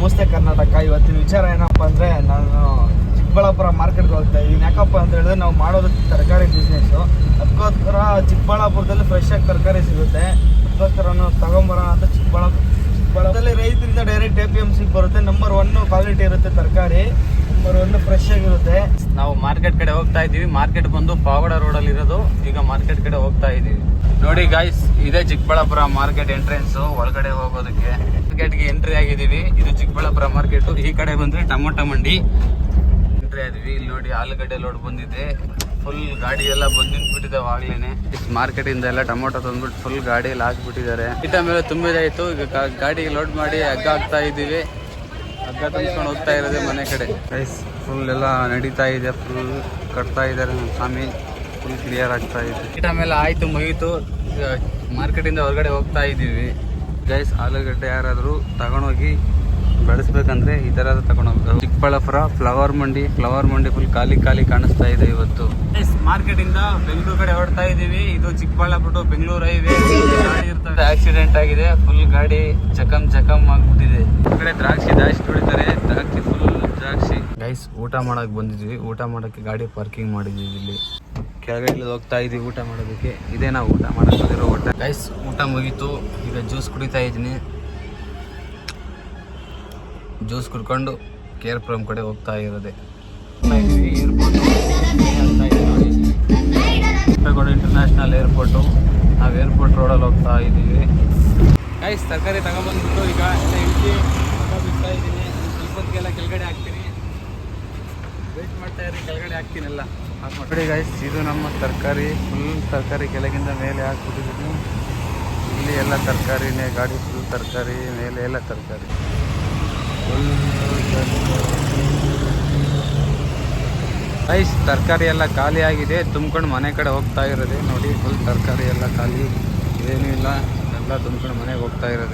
ನಮಸ್ತೆ ಕರ್ನಾಟಕ. ಇವತ್ತಿನ ವಿಚಾರ ಏನಪ್ಪ ಅಂದರೆ, ನಾನು ಚಿಕ್ಕಬಳ್ಳಾಪುರ ಮಾರ್ಕೆಟ್ಗೆ ಹೋಗ್ತಾ ಇದ್ದೀನಿ. ಯಾಕಪ್ಪ ಅಂತ ಹೇಳಿದ್ರೆ, ನಾವು ಮಾಡೋದು ತರಕಾರಿ ಬಿಸ್ನೆಸ್ಸು. ಅದಕ್ಕೋಸ್ಕರ ಚಿಕ್ಕಬಳ್ಳಾಪುರದಲ್ಲಿ ಫ್ರೆಶ್ ಆಗಿ ತರಕಾರಿ ಸಿಗುತ್ತೆ. ಅದಕ್ಕೋಸ್ಕರ ನಾವು ತಗೊಂಬರೋಣ ಅಂತ ಚಿಕ್ಕಬಳ್ಳಾಪುರದಲ್ಲಿ ರೈತರಿಂದ ಡೈರೆಕ್ಟ್ APMC ಬರುತ್ತೆ. ನಂಬರ್ 1 ಕ್ವಾಲಿಟಿ ಇರುತ್ತೆ ತರಕಾರಿ, ನಂಬರ್ 1 ಫ್ರೆಶ್ ಆಗಿರುತ್ತೆ. ನಾವು ಮಾರ್ಕೆಟ್ ಕಡೆ ಹೋಗ್ತಾ ಇದೀವಿ. ಮಾರ್ಕೆಟ್ ಬಂದು ಪಾವಗಡ ರೋಡಲ್ಲಿ ಇರೋದು. ಈಗ ಮಾರ್ಕೆಟ್ ಕಡೆ ಹೋಗ್ತಾ ಇದೀವಿ. ನೋಡಿ ಗಾಯ್ಸ್, ಇದೇ ಚಿಕ್ಕಬಳ್ಳಾಪುರ ಮಾರ್ಕೆಟ್ ಎಂಟ್ರೆನ್ಸ್. ಒಳಗಡೆ ಹೋಗೋದಕ್ಕೆ ಮಾರ್ಕೆಟ್ಗೆ ಎಂಟ್ರಿ ಆಗಿದೀವಿ. ಇದು ಚಿಕ್ಕಬಳ್ಳಾಪುರ ಮಾರ್ಕೆಟ್. ಈ ಕಡೆ ಬಂದ್ರೆ ಟೊಮೊಟೊ ಮಂಡಿ ಎಂಟ್ರಿ ಆಗಿದೀವಿ. ಇಲ್ಲಿ ನೋಡಿ ಆಲೂಗಡ್ಡೆ ಲೋಡ್ ಬಂದಿದೆ. ಫುಲ್ ಗಾಡಿ ಎಲ್ಲ ಬಂದು ನಿಂತ್ಬಿಟ್ಟಿದ್ದಾವೆ ಆಗ್ಲೇನೆ. ಮಾರ್ಕೆಟ್ ಇಂದ ಎಲ್ಲ ಟೊಮೊಟೊ ತಂದ್ಬಿಟ್ಟು ಫುಲ್ ಗಾಡಿಯಲ್ಲಿ ಹಾಕ್ಬಿಟ್ಟಿದ್ದಾರೆ. ಇಟ ಮೇಲೆ ತುಂಬಿದಾಯ್ತು. ಈಗ ಗಾಡಿ ಲೋಡ್ ಮಾಡಿ ಹಗ್ಗ ಹಾಕ್ತಾ ಇದೀವಿ. ಹಗ್ಗ ತುಂಬಿಸ್ಕೊಂಡು ಹೋಗ್ತಾ ಇರೋದೇ ಮನೆ ಕಡೆ. ಗೈಸ್, ಫುಲ್ ಎಲ್ಲ ನಡೀತಾ ಇದೆ. ಫುಲ್ ಕಟ್ತಾ ಇದ್ದಾರೆ ನಮ್ಮ ಸ್ವಾಮಿ. ಫುಲ್ ಕ್ಲಿಯರ್ ಆಗ್ತಾ ಇದೆ. ಇಟ ಮೇಲೆ ಆಯ್ತು, ಮುಗೀತು. ಮಾರ್ಕೆಟ್ ಇಂದ ಹೊರಗಡೆ ಹೋಗ್ತಾ ಇದೀವಿ. ಗೈಸ್, ಆಲೂಗಡ್ಡೆ ಯಾರಾದರೂ ತಗೊಂಡೋಗಿ ಬೆಳೆಸ್ಬೇಕಂದ್ರೆ ಈ ಥರ ತಗೊಂಡೋಗ್ಬೇಕು. ಚಿಕ್ಕಬಳ್ಳಾಪುರ ಫ್ಲವರ್ ಮಂಡಿ ಫುಲ್ ಖಾಲಿ ಕಾಣಿಸ್ತಾ ಇದೆ ಇವತ್ತು. ಮಾರ್ಕೆಟ್ ಇಂದ ಬೆಂಗಳೂರು ಕಡೆ ಹೊರಡ್ತಾ ಇದೀವಿ. ಇದು ಚಿಕ್ಕಬಳ್ಳಾಪುರ ಟು ಬೆಂಗಳೂರು ಹೈವೇ. ಗಾಡಿ ಇರ್ತದೆ, ಆಕ್ಸಿಡೆಂಟ್ ಆಗಿದೆ. ಫುಲ್ ಗಾಡಿ ಚಕಮ್ ಆಗ್ಬಿಟ್ಟಿದೆ. ಈ ಕಡೆ ದ್ರಾಕ್ಷಿ ಜಾಸ್ತಿ ಹೊಡಿತಾರೆ. ದ್ರಾಕ್ಷಿ ಗೈಸ್, ಊಟ ಮಾಡಕ್ ಬಂದಿದ್ವಿ. ಊಟ ಮಾಡಕ್ಕೆ ಗಾಡಿ ಪಾರ್ಕಿಂಗ್ ಮಾಡಿದ್ವಿ. ಇಲ್ಲಿ ಕೆಳಗಡೆ ಹೋಗ್ತಾ ಇದೀವಿ ಊಟ ಮಾಡೋದಕ್ಕೆ. ಇದೇ ನಾವು ಊಟ ಮಾಡಕ್ ಬಂದಿರೋ ಊಟ. ಗೈಸ್, ಊಟ ಮುಗೀತು. ಈಗ ಜ್ಯೂಸ್ ಕುಡಿತಾ ಇದ್ದೀನಿ. ಜ್ಯೂಸ್ ಕುಡ್ಕೊಂಡು ಕೇರ್ಪುರಂ ಕಡೆ ಹೋಗ್ತಾ ಇರೋದೆ. Airport international airport. ನಾವು ಏರ್ಪೋರ್ಟ್ ರೋಡಲ್ಲಿ ಹೋಗ್ತಾ ಇದ್ದೀವಿ. ಗೈಸ್, ತರಕಾರಿ ತಗೊಂಡ್ಬಂದ್ಬಿಟ್ಟು ಈಗ ಎಲ್ಲ ಇಳಿಸಿ ಬಿಡ್ತಾ ಇದ್ದೀನಿ. ಸ್ವಲ್ಪ ಹೊತ್ತಿಗೆಲ್ಲ ಕೆಳಗಡೆ ಹಾಕ್ತೀನಿ. ವೇಟ್ ಮಾಡ್ತಾ ಇರಿ, ಕೆಳಗಡೆ ಹಾಕ್ತೀನಿ ಎಲ್ಲ. ನೋಡಿ ಗೈಸ್, ಇದು ನಮ್ಮ ತರಕಾರಿ. ಫುಲ್ ತರಕಾರಿ ಕೆಳಗಿಂದ ಮೇಲೆ ಹಾಕ್ಬಿಟ್ಟಿದ್ದೀನಿ. ಇಲ್ಲಿ ಎಲ್ಲ ತರಕಾರಿನೇ. ಗಾಡಿ ಫುಲ್ ತರಕಾರಿ, ಮೇಲೆ ಎಲ್ಲ ತರಕಾರಿ. ಗೈಸ್, ತರಕಾರಿ ಎಲ್ಲ ಖಾಲಿ ಆಗಿದೆ. ತುಂಬ್ಕೊಂಡು ಮನೆ ಕಡೆ ಹೋಗ್ತಾ ಇರೋದೆ. ನೋಡಿ, ಫುಲ್ ತರಕಾರಿ ಎಲ್ಲ ಖಾಲಿ, ಏನೂ ಇಲ್ಲ. ಎಲ್ಲ ತುಂಬ್ಕೊಂಡು ಮನೆಗೆ ಹೋಗ್ತಾ ಇರೋದೆ.